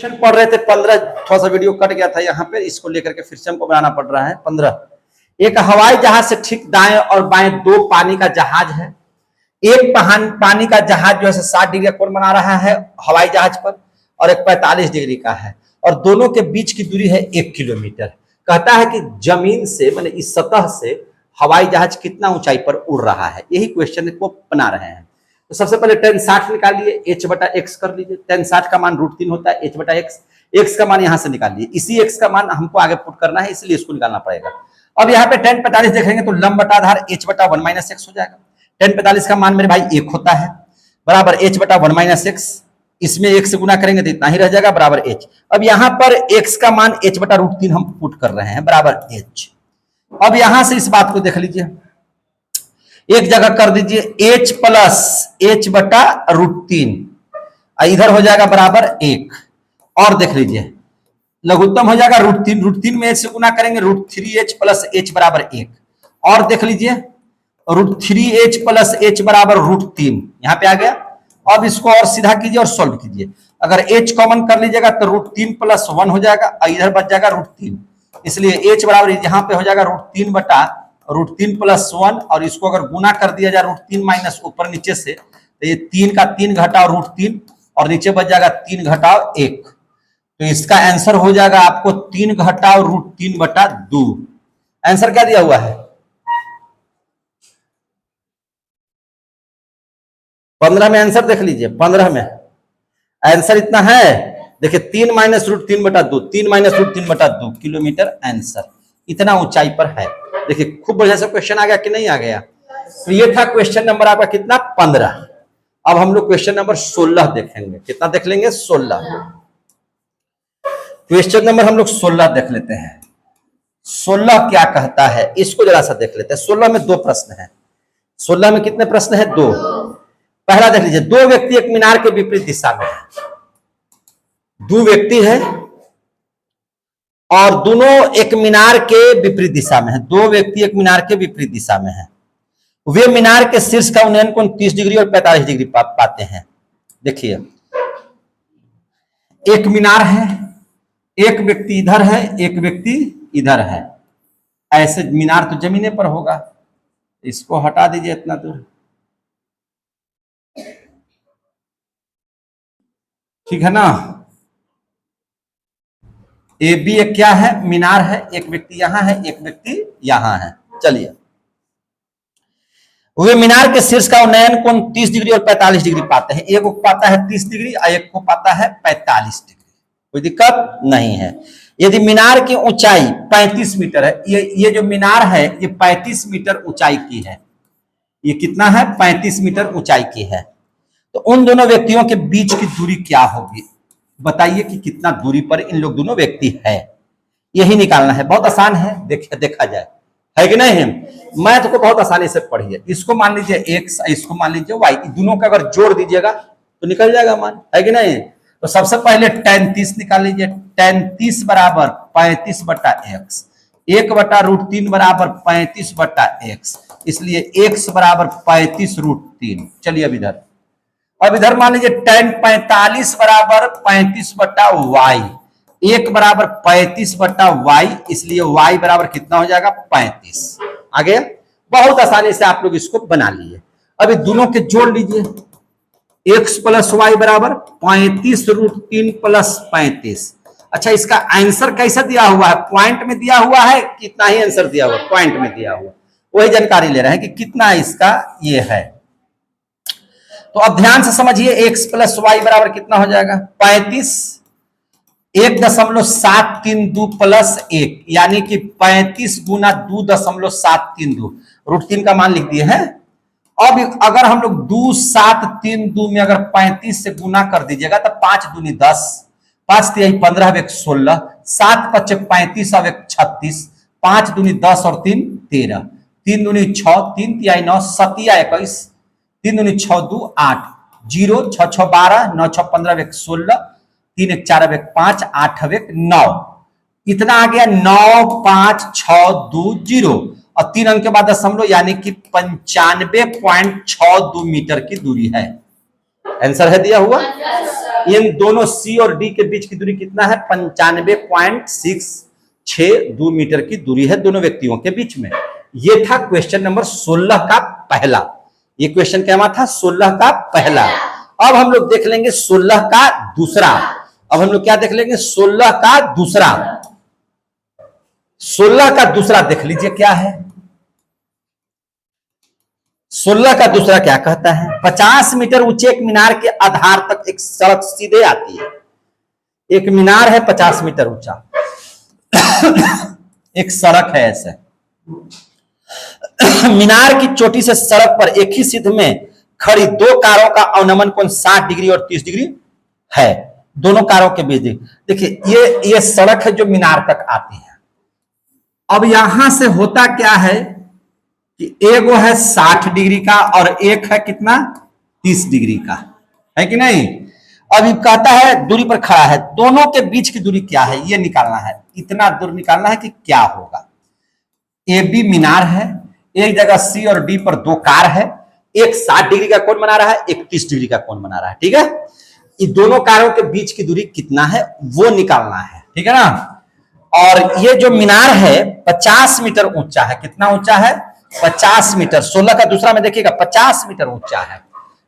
पढ़ रहे थे 15, थोड़ा सा वीडियो कट गया था यहाँ पे, इसको लेकर के फिर से हमको बनाना पड़ रहा है 15। एक हवाई जहाज से ठीक दाएं और बाएं दो पानी का जहाज है। एक पानी का जहाज जो है 60 डिग्री का कोण बना रहा है हवाई जहाज पर, और एक 45 डिग्री का है, और दोनों के बीच की दूरी है 1 किलोमीटर। कहता है कि जमीन से माने इस सतह से हवाई जहाज कितना ऊंचाई पर उड़ रहा है, यही क्वेश्चन को बना रहे हैं। तो सबसे पहले tan 60 निकालिए, h बटा x कर लीजिए। tan 60 का मान √3 होता है, h बटा x, x का मान यहां से निकालिए। इसी x का मान हमको आगे पुट करना है, इसलिए इसको निकालना पड़ेगा। अब यहाँ पे tan 45 देखेंगे तो लंब बटा आधार h बटा 1 - x हो जाएगा। tan 45 का मान मेरे भाई 1 होता है, बराबर h बटा 1 - x, इसमें 1 से गुना करेंगे तो इतना ही रह जाएगा, बराबर h। अब यहाँ पर x का मान h बटा √3 हम पुट कर रहे हैं, बराबर h। अब यहां से इस बात को देख लीजिए, एक जगह कर दीजिए h प्लस h बटा √3, इधर हो जाएगा बराबर 1, और देख लीजिए लघुत्तम हो जाएगा √3, √3 में h से गुना करेंगे √3h प्लस h बराबर 1, और देख लीजिए √3h प्लस h बराबर √3, यहाँ पे आ गया। अब इसको और सीधा कीजिए और सॉल्व कीजिए। अगर h कॉमन कर लीजिएगा तो √3 + 1 हो जाएगा, इधर बच जाएगा √3, इसलिए h बराबर यहाँ पे हो जाएगा √3 बटा √3 + 1, और इसको अगर गुना कर दिया जाए √3 माइनस ऊपर नीचे से, तो ये 3 का 3 घटाओ √3, और नीचे बच जाएगा 3 घटाओ 1, तो इसका आंसर हो जाएगा आपको 3 घटाओ √3 बटा 2। आंसर क्या दिया हुआ है 15 में? आंसर देख लीजिए 15 में आंसर इतना है, देखिए 3 - √3 बटा 2, 3 - √3 बटा 2 किलोमीटर आंसर इतना ऊंचाई पर है। देखिए खूब बढ़िया से क्वेश्चन आ गया कि नहीं आ गया। तो ये था क्वेश्चन नंबर आपका कितना 15। अब हम लोग क्वेश्चन नंबर 16 देखेंगे। कितना देख लेंगे 16। क्वेश्चन नंबर हम लोग 16 देख लेते हैं। 16 क्या कहता है इसको जरा सा देख लेते हैं। 16 में 2 प्रश्न है। 16 में कितने प्रश्न है 2। पहला देख लीजिए, 2 व्यक्ति एक मीनार के विपरीत दिशा में है। 2 व्यक्ति है और दोनों एक मीनार के विपरीत दिशा में है। 2 व्यक्ति एक मीनार के विपरीत दिशा में है। वे मीनार के शीर्ष का उन्नयन कोण 30 डिग्री और 45 डिग्री पाते हैं। देखिए एक मीनार है, एक व्यक्ति इधर है, एक व्यक्ति इधर है। ऐसे मीनार तो जमीने पर होगा, इसको हटा दीजिए इतना दूर, ठीक है ना। ए बी एक क्या है मीनार है, एक व्यक्ति यहां है, एक व्यक्ति यहां है। चलिए, वे मीनार के शीर्ष का उन्नयन कोण 30 डिग्री और 45 डिग्री पाते हैं। एक को पाता है 30 डिग्री और एक को पाता है 45 डिग्री। कोई दिक्कत नहीं है। यदि मीनार की ऊंचाई 35 मीटर है, ये जो मीनार है ये 35 मीटर ऊंचाई की है। ये कितना है 35 मीटर ऊंचाई की है। तो उन दोनों व्यक्तियों के बीच की दूरी क्या होगी, बताइए कि कितना दूरी पर इन लोग दोनों व्यक्ति है, यही निकालना है। बहुत आसान है, देखा जाए है कि नहीं। मैथ को बहुत आसानी से पढ़िए। इसको मान लीजिए x, इसको मान लीजिए y, दोनों का अगर जोड़ दीजिएगा तो निकल जाएगा मान, है कि नहीं। तो सबसे पहले tan 30 निकाल लीजिए। tan 30 बराबर 35 बटा x, 1 बटा √3 बराबर 35 बटा x, इसलिए x बराबर 35 √3। चलिए अब इधर मान लीजिए tan 45 बराबर 35 बटा y, 1 बराबर 35 बटा y, इसलिए y बराबर कितना हो जाएगा 35। आगे बहुत आसानी से आप लोग इसको बना लिए। अभी दोनों के जोड़ लीजिए, x प्लस y बराबर 35 √3 प्लस 35। अच्छा, इसका आंसर कैसा दिया हुआ है, पॉइंट में दिया हुआ है, कितना ही आंसर दिया हुआ, पॉइंट में दिया हुआ, वही जानकारी ले रहे हैं कि कितना इसका ये है। तो अब ध्यान से समझिए, x प्लस वाई बराबर कितना हो जाएगा 35, 1.732 प्लस 1, यानी कि 35 गुना 2.732, √3 का मान लिख दिए हैं। अब अगर हम लोग 2732 में अगर 35 से गुना कर दीजिएगा तो 5 दूनी 10, 5 तिहाई 15, अब 16, 7 पच्चे 35, अब 36, 5 दूनी 10 और 3 13, 3 दूनी 6, 3 तिहाई 9, 7 21, 3 दूनी 6 2 8, 0 6 6 12, 9 6 15, 16, 3 1 4, 5, 8 9, इतना आ गया 9 5 6 2 0, और 3 अंक के बाद दशमलव, यानी कि 95.62 मीटर की दूरी है। आंसर है दिया हुआ। इन दोनों सी और डी के बीच की दूरी कितना है? 95.662 मीटर की दूरी है दोनों व्यक्तियों के बीच में। ये था क्वेश्चन नंबर 16 का पहला। ये क्वेश्चन क्या था? 16 का पहला। अब हम लोग देख लेंगे 16 का दूसरा। अब हम लोग क्या देख लेंगे? 16 का दूसरा। 16 का दूसरा देख लीजिए क्या है। 16 का दूसरा क्या कहता है? 50 मीटर ऊंचे एक मीनार के आधार तक एक सड़क सीधे आती है। एक मीनार है 50 मीटर ऊंचा, एक सड़क है ऐसे। मीनार की चोटी से सड़क पर एक ही सिद्ध में खड़ी दो कारों का अवनमन कोण 60 डिग्री और 30 डिग्री है। दोनों कारों के बीच देखिए ये सड़क है जो मीनार तक आती है। अब यहां से होता क्या है कि एक वो है 60 डिग्री का और एक है कितना? 30 डिग्री का, है कि नहीं? अब कहता है दूरी पर खड़ा है, दोनों के बीच की दूरी क्या है ये निकालना है। इतना दूर निकालना है कि क्या होगा। ए बी मीनार है, एक जगह सी और डी पर दो कार है, एक 60 डिग्री का कोण बना रहा है, एक 30 डिग्री का कोण बना रहा है। ठीक है, ये दोनों कारों के बीच की दूरी कितना है वो निकालना है। ठीक है ना? और ये जो मीनार है 50 मीटर ऊंचा है। कितना ऊंचा है? 50 मीटर। 16 का दूसरा में देखिएगा 50 मीटर ऊंचा है।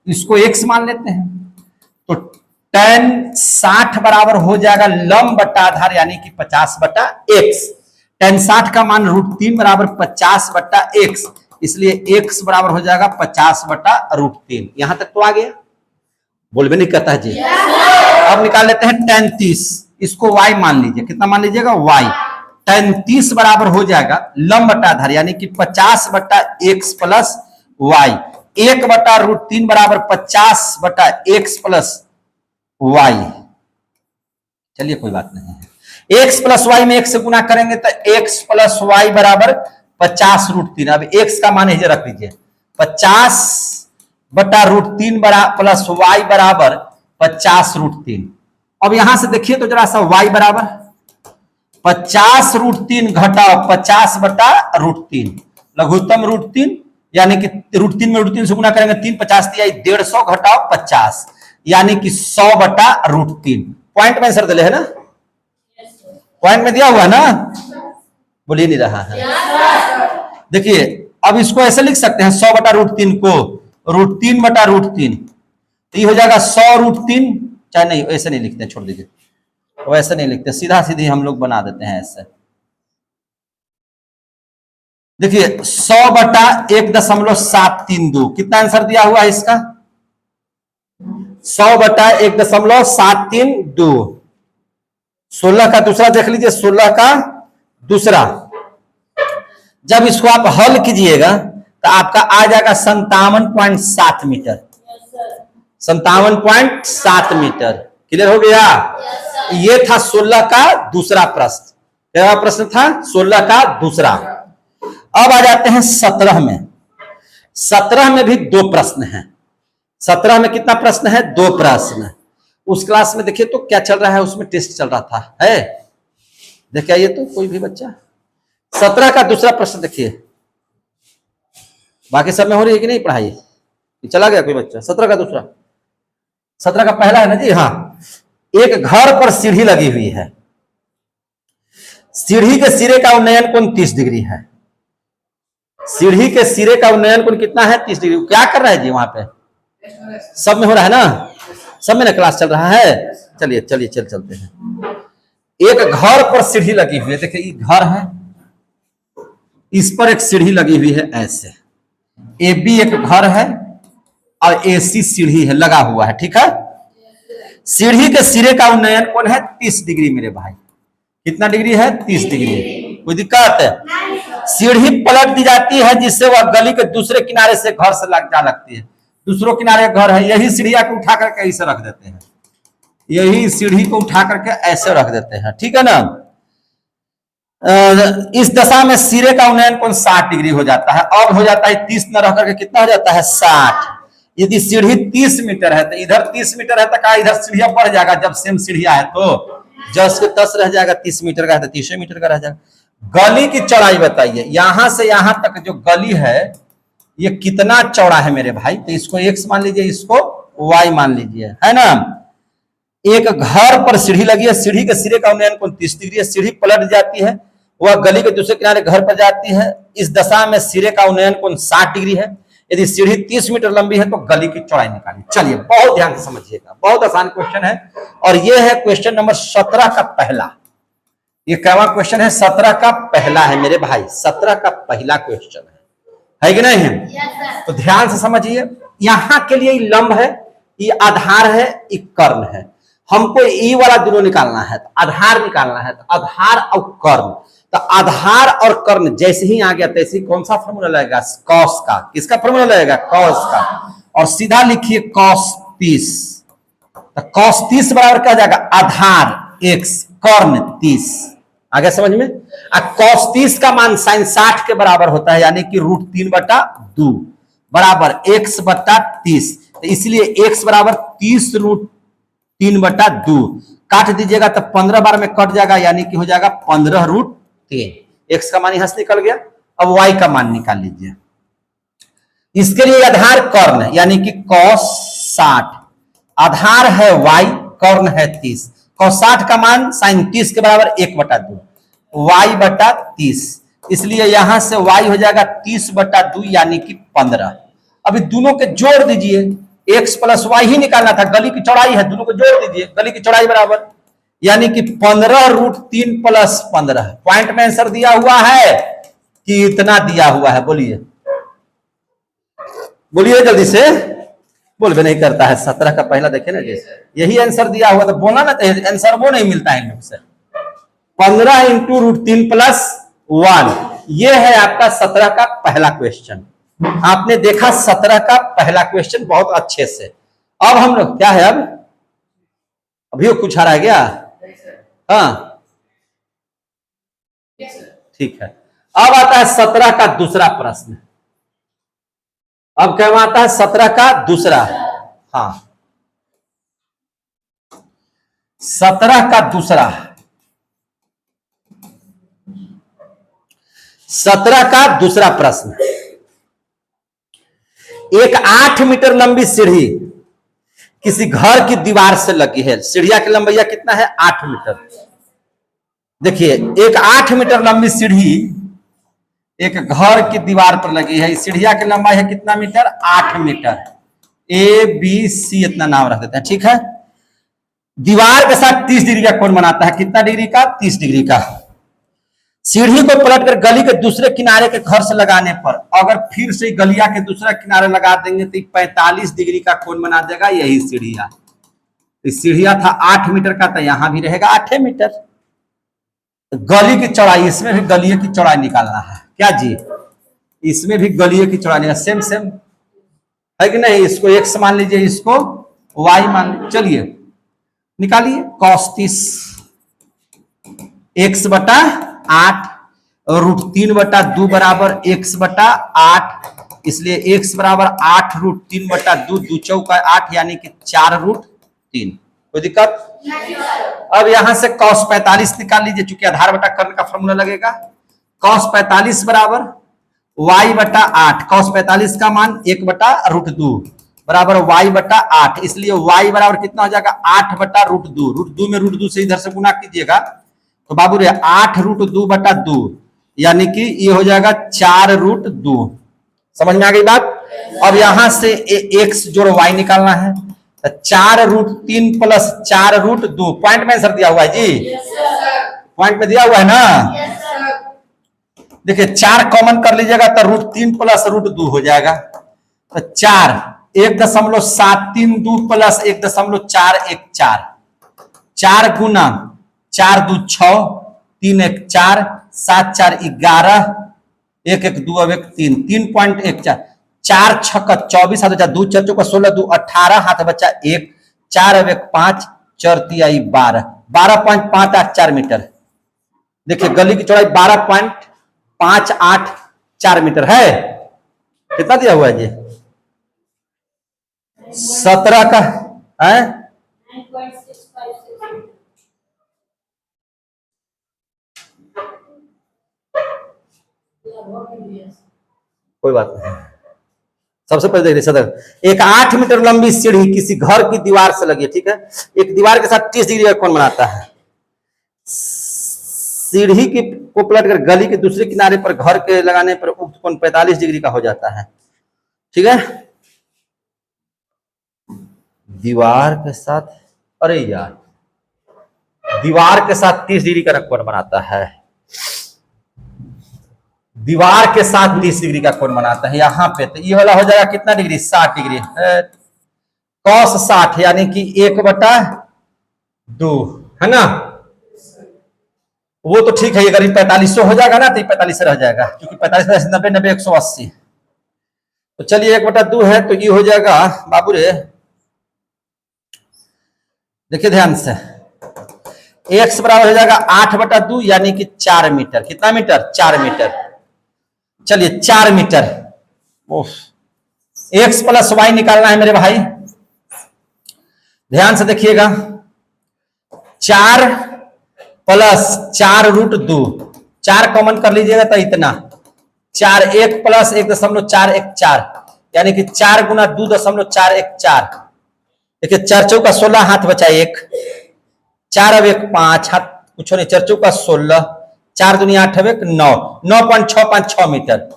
इसको x मान लेते हैं तो tan 60 बराबर हो जाएगा लंब बटा आधार यानी कि 50 बटा x। tan 60 का मान √3 बराबर 50 बटा x, इसलिए x बराबर हो जाएगा 50 बटा √3। यहां तक तो आ गया? बोल भी नहीं कहता है जी। अब निकाल लेते हैं tan 30, इसको y मान लीजिए। कितना मान लीजिएगा? y। tan 30 बराबर हो जाएगा लंब बटा आधार यानी कि 50 बटा x प्लस y। 1 बटा √3 बराबर 50 बटा x प्लस y। चलिए कोई बात नहीं है। x प्लस वाई में 1 से गुना करेंगे तो x प्लस वाई बराबर 50 √3। अब x का मान रख लीजिए 50 बटा √3 प्लस वाई बराबर 50 √3। अब यहां से देखिए तो जरा सा y बराबर 50 √3 घटाओ 50 बटा √3, लघुत्तम √3 यानी कि √3 में √3 से गुना करेंगे 3 50 दिया 150 घटाओ 50 यानी कि 100 बटा √3। पॉइंट में आंसर दिले है ना? पॉइंट में दिया हुआ ना? बोलिए नहीं रहा है। देखिए अब इसको ऐसे लिख सकते हैं 100 बटा √3 को √3 बटा √3 तो ये हो जाएगा 100 √3। चाहे नहीं ऐसे नहीं लिखते, छोड़ दीजिए, वैसे नहीं लिखते, सीधा सीधी हम लोग बना देते हैं ऐसे। देखिए 100 बटा 1.732 कितना आंसर दिया हुआ है इसका? 100 बटा 1.732। 16 का दूसरा देख लीजिए। 16 का दूसरा जब इसको आप हल कीजिएगा तो आपका आ जाएगा 57.7 मीटर। 57.7 मीटर। क्लियर हो गया? ये था 16 का दूसरा प्रश्न। क्या प्रश्न था? 16 का दूसरा। अब आ जाते हैं 17 में। 17 में भी दो प्रश्न हैं। 17 में कितना प्रश्न है? दो प्रश्न। उस क्लास में देखिए तो क्या चल रहा है, उसमें टेस्ट चल रहा था, है देखिए आइए तो कोई भी बच्चा। 17 का दूसरा प्रश्न देखिए, बाकी सब में हो रही है कि नहीं पढ़ाई? चला गया कोई बच्चा? 17 का दूसरा। 17 का पहला है ना जी। हाँ, एक घर पर सीढ़ी लगी हुई है। सीढ़ी के सिरे का उन्नयन कोण 30 डिग्री है। सीढ़ी के सिरे का उन्नयन कोण कितना है? 30 डिग्री। क्या कर रहा है जी वहां पे? सब में हो रहा है ना? सब में ना क्लास चल रहा है? चलिए चलिए चलते हैं। एक घर पर सीढ़ी लगी हुई है। देखिए ये घर है, इस पर एक सीढ़ी लगी हुई है ऐसे। ए बी एक घर है और ए सी सीढ़ी है, लगा हुआ है। ठीक है, सीढ़ी के सिरे का उन्नयन कोण है 30 डिग्री मेरे भाई। कितना डिग्री है? 30 डिग्री। कोई दिक्कत है? सीढ़ी पलट दी जाती है जिससे वह गली के दूसरे किनारे से घर से जा लगती है। दूसरों किनारे घर है, यही सीढ़िया को उठा करके ऐसे रख देते हैं। यही सीढ़ी को उठा करके ऐसे रख देते हैं। ठीक है ना? इस दशा में सिरे का उन्नयन कोण 60 डिग्री हो जाता है। अब हो जाता है 30 न रह करके कितना हो जाता है? 60। यदि सीढ़ी 30 मीटर है तो इधर 30 मीटर है तो क्या इधर सीढ़िया बढ़ जाएगा? जब सेम सीढ़िया है तो जस के तस रह जाएगा। 30 मीटर का है तो 30 मीटर का रह जाएगा। गली की चौड़ाई बताइए, यहां से यहां तक जो गली है ये कितना चौड़ा है मेरे भाई? तो इसको x मान लीजिए, इसको y मान लीजिए, है ना। एक घर पर सीढ़ी लगी है, सीढ़ी के सिरे का उन्नयन कोण 30 डिग्री है, सीढ़ी पलट जाती है, वह गली के दूसरे किनारे घर पर जाती है, इस दशा में सिरे का उन्नयन कोण 60 डिग्री है। यदि सीढ़ी 30 मीटर लंबी है तो गली की चौड़ाई निकालिए। चलिए बहुत ध्यान से समझिएगा, बहुत आसान क्वेश्चन है, और यह है क्वेश्चन नंबर 17 का पहला। ये कैवा क्वेश्चन है? 17 का पहला है मेरे भाई, 17 का पहला क्वेश्चन है कि नहीं है? तो ध्यान से समझिए, यहां के लिए लंब है, ये आधार है, ये कर्ण है, हमको ई वाला दोनों निकालना है, तो आधार निकालना है, तो आधार और कर्ण, तो आधार और कर्ण जैसे ही आ गया तैसे ही कौन सा फॉर्मूला लगेगा? कॉस का। किसका फॉर्मूला लगेगा? कॉस का। और सीधा लिखिए कॉस 30, तो कॉस 30 बराबर क्या जाएगा? आधार x कर्ण 30। आगे समझ में? कॉस 30 का मान साइन 60 के बराबर होता है, यानी कि √3/2 बराबर x/30, तो इसलिए x बराबर 30 √3/2 काट दीजिएगा तो 15 बार में कट जाएगा, यानी कि हो जाएगा 15√3। x का मान यहां से निकल गया। अब y का मान निकाल लीजिए। इसके लिए आधार कर्ण यानी कि cos 60, आधार है y, कर्ण है 30, cos 60 का मान sin 30 के बराबर 1/2 y/30, इसलिए यहां से y हो जाएगा 30/2 यानी कि 15। अभी दोनों के जोड़ दीजिए, x + y ही निकालना था, गली की चौड़ाई है, दोनों को जोड़ दीजिए, गली की चौड़ाई बराबर यानी कि 15√3 + 15। पॉइंट में आंसर दिया हुआ है कि इतना दिया हुआ है? बोलिए बोलिए जल्दी से, बोल भी नहीं करता है। 17 का पहला देखे ना, जैसे यही आंसर दिया हुआ तो बोलना ना चाहिए, आंसर वो नहीं मिलता है इन लोग से। 15 × √3 + 1, ये है आपका 17 का पहला क्वेश्चन। आपने देखा 17 का पहला क्वेश्चन बहुत अच्छे से। अब हम लोग क्या है, अब अभी कुछ आ रहा है क्या? हाँ ठीक है। अब आता है 17 का दूसरा प्रश्न। अब क्या आता है? 17 का दूसरा, हाँ 17 का दूसरा, 17 का दूसरा प्रश्न। एक 8 मीटर लंबी सीढ़ी किसी घर की दीवार से लगी है। सीढ़िया की लंबाई कितना है? 8 मीटर। देखिए एक 8 मीटर लंबी सीढ़ी एक घर की दीवार पर लगी है। सीढ़िया की लंबाई है कितना मीटर? 8 मीटर। ABC इतना नाम रख देते हैं, ठीक है। दीवार के साथ 30 डिग्री का कोण बनाता है। कितना डिग्री का? 30 डिग्री का। सीढ़ी को पलटकर गली के दूसरे किनारे के घर से लगाने पर अगर फिर से गलिया के दूसरा किनारे लगा देंगे तो 45 डिग्री का कोण बना देगा यही सीढ़िया। सीढ़िया था 8 मीटर का, तो यहां भी रहेगा 8 मीटर। गली की चौड़ाई, इसमें भी गलिये की चौड़ाई निकालना है क्या जी? इसमें भी गलिये की चौड़ाई सेम सेम है कि नहीं? इसको x मान लीजिए, इसको y मान लीजिए। चलिए निकालिए। cos 30 x/8 √3/2 बराबर x/8, इसलिए x बराबर 8 √3/2, 2 चौका 8 यानी कि 4√3। कोई दिक्कत? अब यहां से cos 45 निकाल लीजिए, चूंकि आधार बटा कर्ण का फॉर्मूला लगेगा। cos 45 बराबर y/8, cos 45 का मान 1/√2 बराबर y/8, इसलिए y बराबर कितना हो जाएगा? 8/√2। √2 में √2 से इधर से गुना कीजिएगा तो बाबू रे 8√2/2 यानी कि ये हो जाएगा 4√2। समझ में आ गई बात? अब यहां से x जोड़ y निकालना है, तो 4√3 + 4√2। पॉइंट में आंसर दिया हुआ है जी? पॉइंट में दिया हुआ है ना? देखिए 4 कॉमन कर लीजिएगा तो √3 + √2 हो जाएगा, तो 4 1.732 + 1.414, 4 गुना 4 2 6, 3 1 4, 7 4 11, 1 1 2 अब 1 3, 3.14, 4 6 24, 7 4 2 4 4 16 2 18, हाथ बचा 1, 4 अब 1 5, 4 3 12, 12.584 मीटर। देखिए गली की चौड़ाई 12.584 मीटर है। कितना दिया हुआ है जी? 17 का है, कोई बात नहीं। सबसे पहले देखिए सदर। एक 8 मीटर लंबी सीढ़ी किसी घर की दीवार से लगी है, ठीक है। एक दीवार के साथ 30 डिग्री का कोण बनाता है। सीढ़ी की को पलट कर गली के दूसरे किनारे पर घर के लगाने पर उक्त कोण 45 डिग्री का हो जाता है, ठीक है। दीवार के साथ, अरे यार, दीवार के साथ 30 डिग्री का कोण बनाता है। दीवार के साथ 30 डिग्री का कोण बनाता है यहाँ पे, तो ये वाला हो जाएगा कितना डिग्री, 60 डिग्री। cos 60 यानी कि 1/2 है ना। वो तो ठीक है, अगर 4500 हो जाएगा ना तो 45 रह जाएगा, क्योंकि 45 90 90 180। तो चलिए 1/2 है तो ये हो जाएगा बाबू रे, देखिए ध्यान से, x बराबर हो जाएगा 8/2 यानी कि 4 मीटर। कितना मीटर, 4 मीटर। चलिए 4 मीटर, x प्लस वाई निकालना है मेरे भाई, ध्यान से देखिएगा। 4 प्लस 4√2, 4 कॉमन कर लीजिएगा तो इतना 4, 1 प्लस 1.414 यानी कि 4 गुना 2.414। देखिए 4 चौका 16, हाथ बचा 1, 4 अब 1 5, हाथ कुछ नहीं, 4 चौका 16, 4 दूनी 8 अब 1 9, 9.656 मीटर।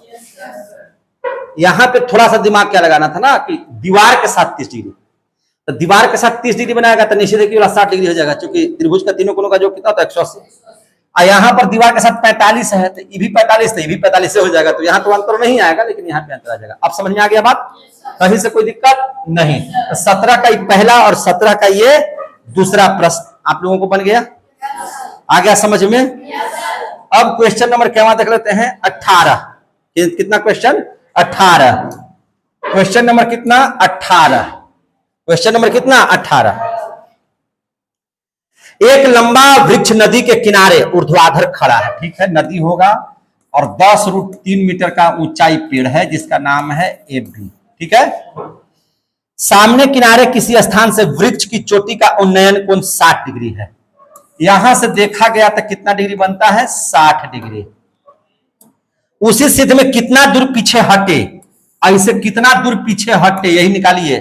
यहां पे थोड़ा सा दिमाग क्या लगाना था ना कि दीवार के साथ 30 डिग्री, तो दीवार के साथ 30 डिग्री बनाएगा तो नीचे देखिए 60 डिग्री हो जाएगा, क्योंकि त्रिभुज का तीनों कोनों का जो कितना होता है 180। और यहाँ पर दीवार के साथ 45 है तो ये भी 45 तो ये भी 45 से हो जाएगा, तो यहाँ तो अंतर नहीं आएगा, लेकिन यहाँ पे अंतर आ जाएगा। अब समझ में आ गया बात, कहीं से कोई दिक्कत नहीं। तो 17 का पहला और 17 का ये दूसरा प्रश्न आप लोगों को बन गया, आ गया समझ में। अब क्वेश्चन नंबर क्या देख लेते हैं, 18। कितना क्वेश्चन, 18। क्वेश्चन नंबर कितना, 18। क्वेश्चन नंबर कितना, 18। एक लंबा वृक्ष नदी के किनारे ऊर्ध्वाधर खड़ा है, ठीक है, नदी होगा और 10√3 मीटर का ऊंचाई पेड़ है जिसका नाम है एबी, ठीक है। सामने किनारे किसी स्थान से वृक्ष की चोटी का उन्नयन कोण 60 डिग्री है। यहां से देखा गया तो कितना डिग्री बनता है, 60 डिग्री। उसी सिद्ध में कितना दूर पीछे हटे, ऐसे कितना दूर पीछे हटे यही निकालिए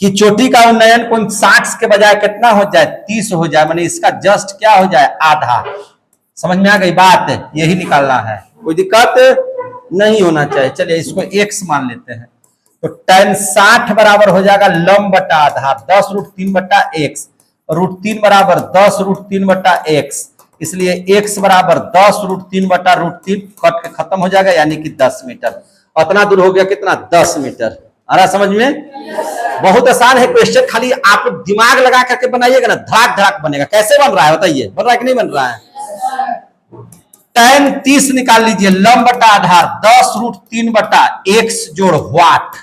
कि चोटी का उन्नयन कोण 60 के बजाय कितना हो जाए, 30 हो जाए, माने इसका जस्ट क्या हो जाए, आधा। समझ में आ गई बात, यही निकालना है, कोई दिक्कत नहीं होना चाहिए। चलिए इसको x मान लेते हैं, तो tan 60 बराबर हो जाएगा लंब बटा आधा, 10√3/x, √3 बराबर 10√3/x, इसलिए x बराबर 10√3/√3 कट के खत्म हो जाएगा, यानी कि 10 मीटर। उतना दूर हो गया कितना, 10 मीटर। आ रहा समझ में, बहुत आसान है क्वेश्चन, खाली आप लोग दिमाग लगा करके बनाइएगा ना, धड़ाक धड़ाक बनेगा। कैसे बन रहा है बताइए, बन रहा है कि नहीं बन रहा है। tan 30 निकाल लीजिए, लंब बटा आधार 10√3/x जोड़ वाट,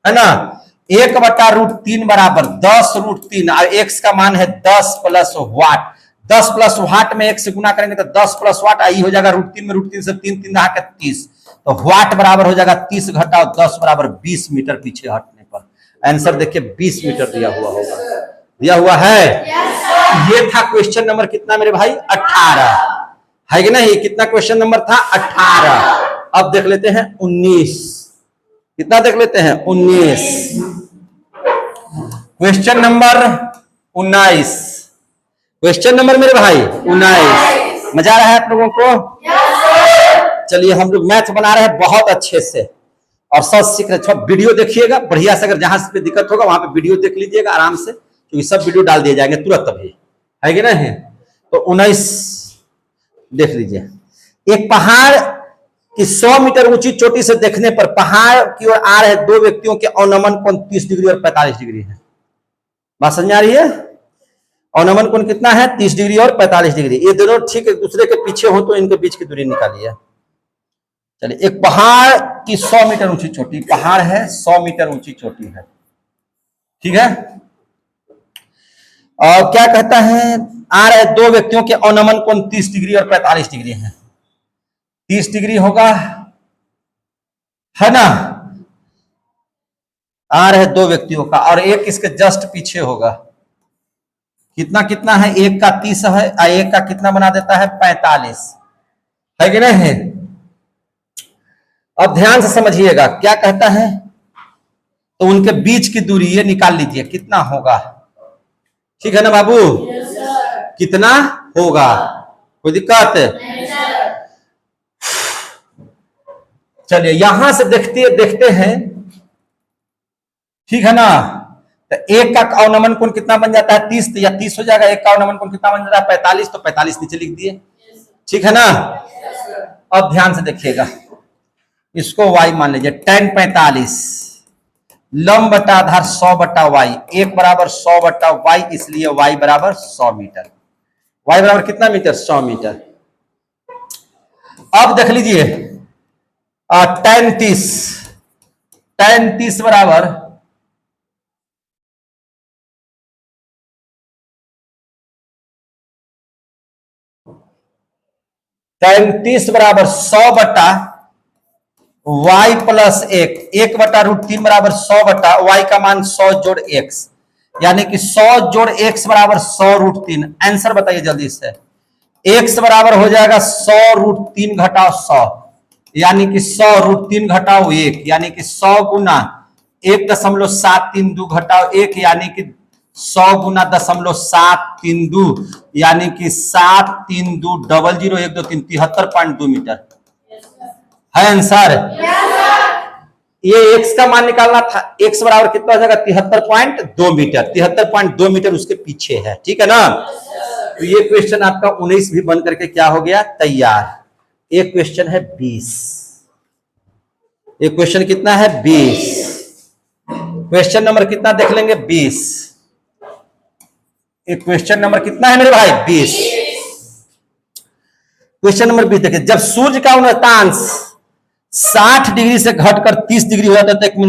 है ना, 1/√3 बराबर 10√3 और x का मान है 10 प्लस वाट। 10 प्लस वाट में 1 से गुना करेंगे तो 10 प्लस वाट आई हो जाएगा √3 में, √3 से 3 3 के 30, तो वाट बराबर हो जाएगा 30 घटाओ 10 बराबर 20 मीटर पीछे हटने पर। आंसर देखिए 20 मीटर दिया हुआ होगा, दिया हुआ है। ये था क्वेश्चन नंबर कितना मेरे भाई, 18 है कि नहीं। कितना क्वेश्चन नंबर था, 18। अब देख लेते हैं 19। कितना देख लेते हैं, 19। Question number 19। क्वेश्चन नंबर मेरे भाई 19। मजा आ रहा है आप लोगों को। चलिए हम लोग मैथ बना रहे हैं बहुत अच्छे से और सब सीख रहे हैं। वीडियो देखिएगा बढ़िया से, अगर जहां पे दिक्कत होगा वहां पे वीडियो देख लीजिएगा आराम से, क्योंकि सब वीडियो डाल दिए जाएंगे तुरंत अभी, है कि नहीं। तो 19 देख लीजिए। एक पहाड़ की 100 मीटर ऊंची चोटी से देखने पर पहाड़ की ओर आ रहे दो व्यक्तियों के अवनमन कोण 30 डिग्री और 45 डिग्री है। बात समझ आ रही है, अवनमन कोण कितना है, 30 डिग्री और 45 डिग्री। ये दोनों ठीक एक दूसरे के पीछे हो तो इनके बीच की दूरी निकालिए। चलिए, एक पहाड़ की 100 मीटर ऊंची चोटी, पहाड़ है 100 मीटर ऊंची चोटी है, ठीक है। और क्या कहता है, आ रहे दो व्यक्तियों के अवनमन कोण 30 डिग्री और 45 डिग्री है। 30 डिग्री होगा, है ना, आ रहे दो व्यक्तियों का, और एक इसके जस्ट पीछे होगा। कितना कितना है, एक का 30 है और एक का कितना बना देता है, 45, है कि नहीं। अब ध्यान से समझिएगा क्या कहता है, तो उनके बीच की दूरी ये निकाल लीजिए कितना होगा। ठीक है ना बाबू? कितना होगा? कोई दिक्कत? चलिए यहां से देखते हैं। ठीक है ना? तो एक का अवनमन कोण कितना बन जाता है? 30, या 30 हो जाएगा। एक का अवनमन कोण कितना बन जाता है? 45। तो 45 नीचे लिख दिए। ठीक है ना? अब ध्यान से देखिएगा, इसको y मान लीजिए। tan 45 लंब बटा आधार 100 बटा y, 1 बराबर 100 बटा y, इसलिए y बराबर 100 मीटर। y बराबर कितना मीटर? 100 मीटर। अब देख लीजिए tan 30 बराबर tan 30 बराबर 100 बटा y प्लस 1 बटा √3 बराबर 100 बटा y का मान 100 जोड़ x, यानी कि 100 जोड़ x बराबर 100 √3। आंसर बताइए जल्दी से। x बराबर हो जाएगा 100 √3 घटाओ 100, यानी कि 100 √3 घटाओ 1, यानी कि 100 गुना 1.732 घटाओ 1, यानी कि 100 गुना 0.732, यानी कि 732 00 1 2 3 73.2 मीटर है आंसर। ये x का मान निकालना था। x बराबर कितना हो जाएगा? 73.2 मीटर। 73.2 मीटर उसके पीछे है। ठीक है ना? तो ये क्वेश्चन आपका 19 भी बन करके क्या हो गया? तैयार। एक क्वेश्चन है 20। एक क्वेश्चन कितना है? 20। क्वेश्चन नंबर कितना देख लेंगे? 20। एक क्वेश्चन नंबर कितना है मेरे भाई? 20। क्वेश्चन नंबर 20 देखिए, जब सूर्य का उन्नतांश 60 डिग्री से घटकर 30 डिग्री हो जाता है तो 1 मिनट